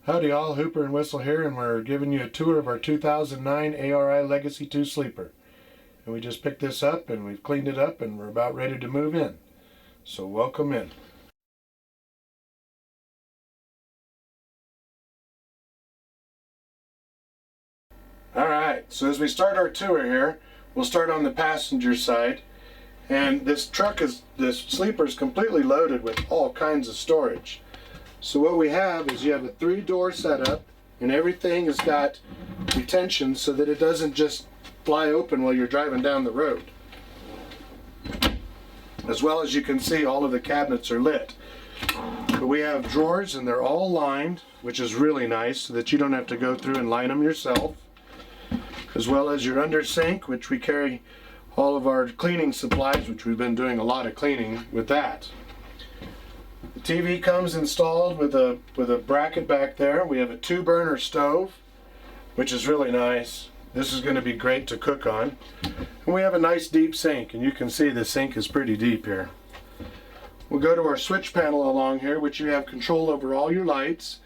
Howdy all, Hooper and Whistle here, and we're giving you a tour of our 2009 ARI Legacy 2 Sleeper. And we just picked this up and we've cleaned it up and we're about ready to move in. So welcome in. Alright, so as we start our tour here, we'll start on the passenger side. And this Sleeper is completely loaded with all kinds of storage. So what we have is you have a 3-door setup, and everything has got retention so that it doesn't just fly open while you're driving down the road. As well as you can see, all of the cabinets are lit. But we have drawers and they're all lined, which is really nice so that you don't have to go through and line them yourself. As well as your under sink, which we carry all of our cleaning supplies, which we've been doing a lot of cleaning with that. The TV comes installed with a bracket back there. We have a 2-burner stove, which is really nice. This is going to be great to cook on. And we have a nice deep sink, and you can see the sink is pretty deep here. We'll go to our switch panel along here, which you have control over all your lights,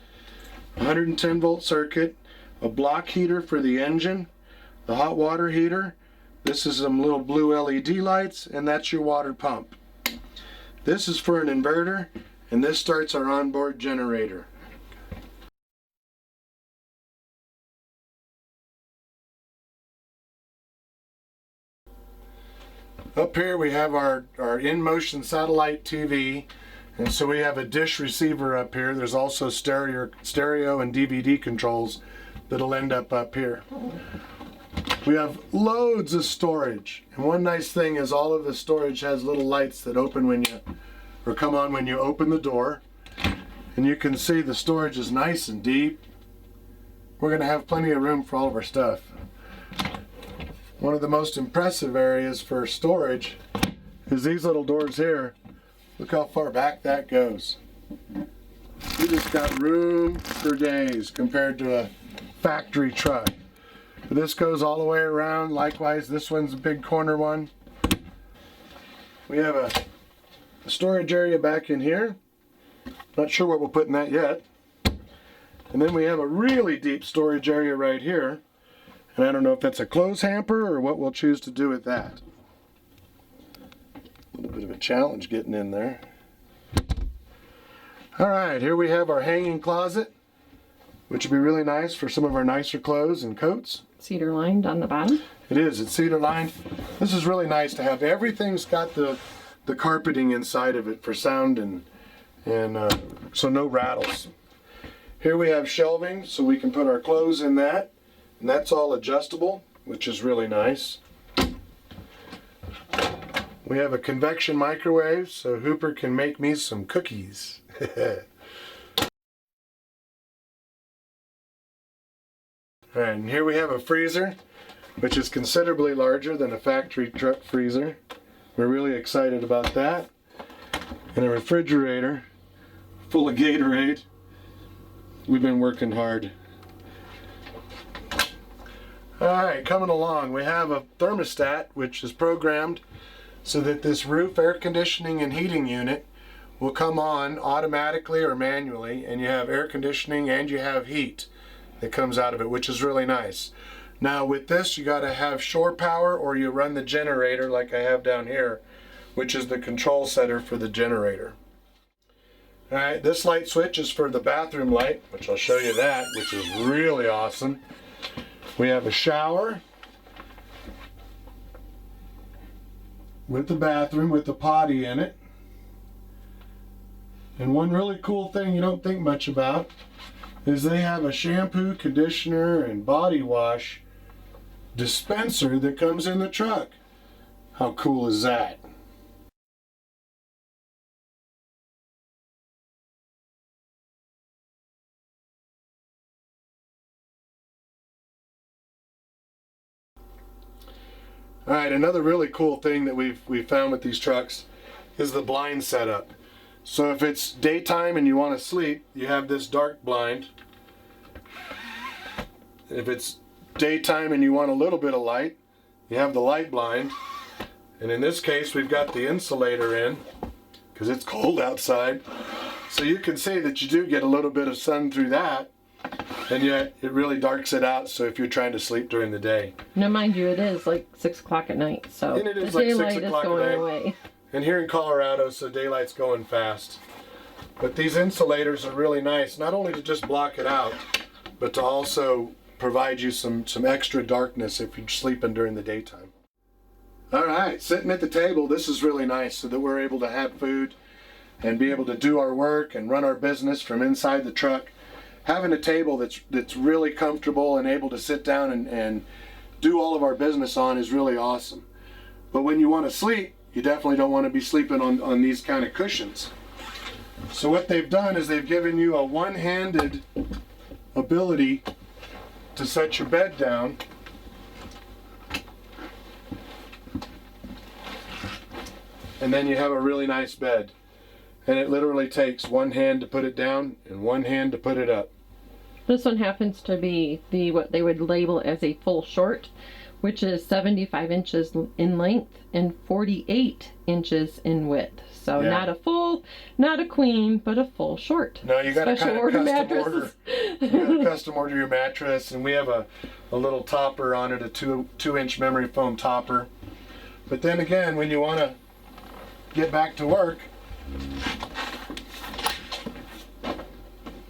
110 volt circuit, a block heater for the engine, the hot water heater. This is some little blue LED lights, and that's your water pump. This is for an inverter, and this starts our onboard generator. Up here we have our in-motion satellite TV, and so we have a dish receiver up here. There's also stereo and DVD controls that'll end up here. We have loads of storage, and one nice thing is all of the storage has little lights that open when you, or come on when you open the door. And you can see the storage is nice and deep. We're going to have plenty of room for all of our stuff. One of the most impressive areas for storage is these little doors here. Look how far back that goes. You just got room for days compared to a factory truck. But this goes all the way around. Likewise, this one's a big corner one. We have a storage area back in here. Not sure what we'll put in that yet. And then we have a really deep storage area right here. And I don't know if that's a clothes hamper or what we'll choose to do with that. A little bit of a challenge getting in there. Alright, here we have our hanging closet, which would be really nice for some of our nicer clothes and coats. Cedar lined on the bottom? It is, it's cedar lined. This is really nice to have. Everything's got the carpeting inside of it for sound and so no rattles. Here we have shelving so we can put our clothes in that, and that's all adjustable, which is really nice. We have a convection microwave so Hooper can make me some cookies. Alright, and here we have a freezer, which is considerably larger than a factory truck freezer. We're really excited about that. And a refrigerator full of Gatorade. We've been working hard. Alright, coming along, we have a thermostat which is programmed so that this roof air conditioning and heating unit will come on automatically or manually, and you have air conditioning and you have heat that comes out of it, which is really nice. Now with this, you got to have shore power or you run the generator like I have down here, which is the control center for the generator. Alright, this light switch is for the bathroom light, which I'll show you that, which is really awesome. We have a shower with the bathroom with the potty in it. And one really cool thing you don't think much about is they have a shampoo, conditioner, and body wash dispenser that comes in the truck. How cool is that? Alright, another really cool thing that we've found with these trucks is the blind setup. So if it's daytime and you want to sleep, you have this dark blind. If it's daytime and you want a little bit of light, you have the light blind. And in this case, we've got the insulator in because it's cold outside. So you can see that you do get a little bit of sun through that. And yet it really darks it out, so if you're trying to sleep during the day. Now mind you, it is like 6 o'clock at night, so And it is the like 6 daylight is o'clock at going night. away. And here in Colorado, so daylight's going fast. But these insulators are really nice, not only to just block it out, but to also provide you some extra darkness if you're sleeping during the daytime. All right, sitting at the table, this is really nice so that we're able to have food and be able to do our work and run our business from inside the truck. Having a table that's really comfortable and able to sit down and do all of our business on is really awesome. But when you want to sleep, you definitely don't want to be sleeping on these kind of cushions. So what they've done is they've given you a one-handed ability to set your bed down. And then you have a really nice bed. And it literally takes one hand to put it down and one hand to put it up. This one happens to be what they would label as a full short, which is 75 inches in length and 48 inches in width. So Yeah. not a full, not a queen, but a full short. No, you got to kind of custom order. You got to custom order your mattress, and we have a little topper on it, a 2-inch memory foam topper. But then again, when you want to get back to work,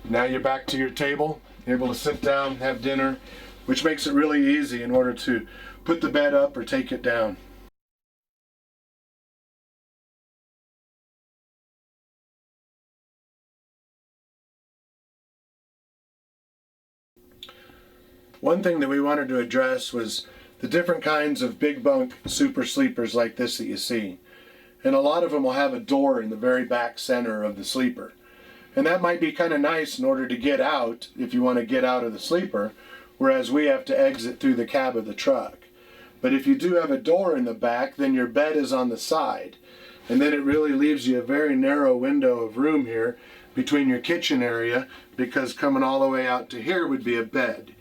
now you're back to your table, you're able to sit down, have dinner, which makes it really easy in order to put the bed up or take it down. One thing that we wanted to address was the different kinds of big bunk super sleepers like this that you see. And a lot of them will have a door in the very back center of the sleeper. And that might be kind of nice in order to get out, if you want to get out of the sleeper, whereas we have to exit through the cab of the truck. But if you do have a door in the back, then your bed is on the side. And then it really leaves you a very narrow window of room here between your kitchen area, because coming all the way out to here would be a bed.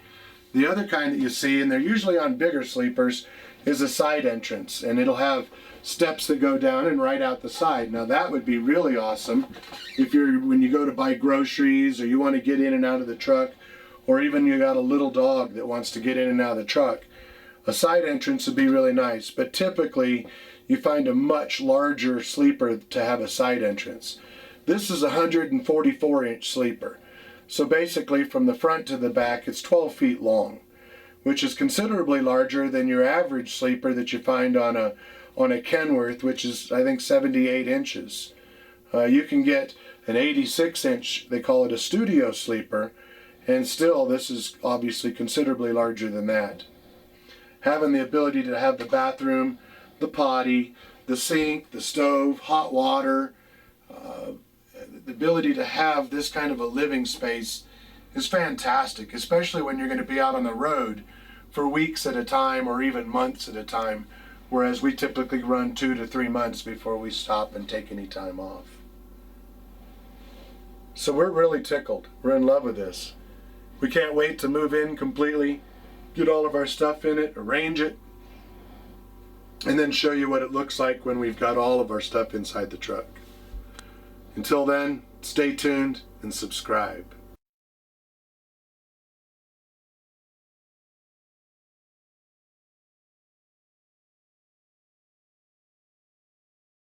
The other kind that you see, and they're usually on bigger sleepers, is a side entrance, and it'll have steps that go down and right out the side. Now that would be really awesome if when you go to buy groceries, or you want to get in and out of the truck, or even you got a little dog that wants to get in and out of the truck. A side entrance would be really nice, but typically you find a much larger sleeper to have a side entrance. This is a 144-inch sleeper. So basically from the front to the back, it's 12 feet long, which is considerably larger than your average sleeper that you find on a Kenworth, which is, I think, 78 inches. You can get an 86-inch, they call it a studio sleeper, and still this is obviously considerably larger than that. Having the ability to have the bathroom, the potty, the sink, the stove, hot water, the ability to have this kind of a living space is fantastic, especially when you're going to be out on the road for weeks at a time or even months at a time, whereas we typically run 2 to 3 months before we stop and take any time off. So we're really tickled. We're in love with this. We can't wait to move in completely, get all of our stuff in it, arrange it, and then show you what it looks like when we've got all of our stuff inside the truck. Until then, stay tuned and subscribe.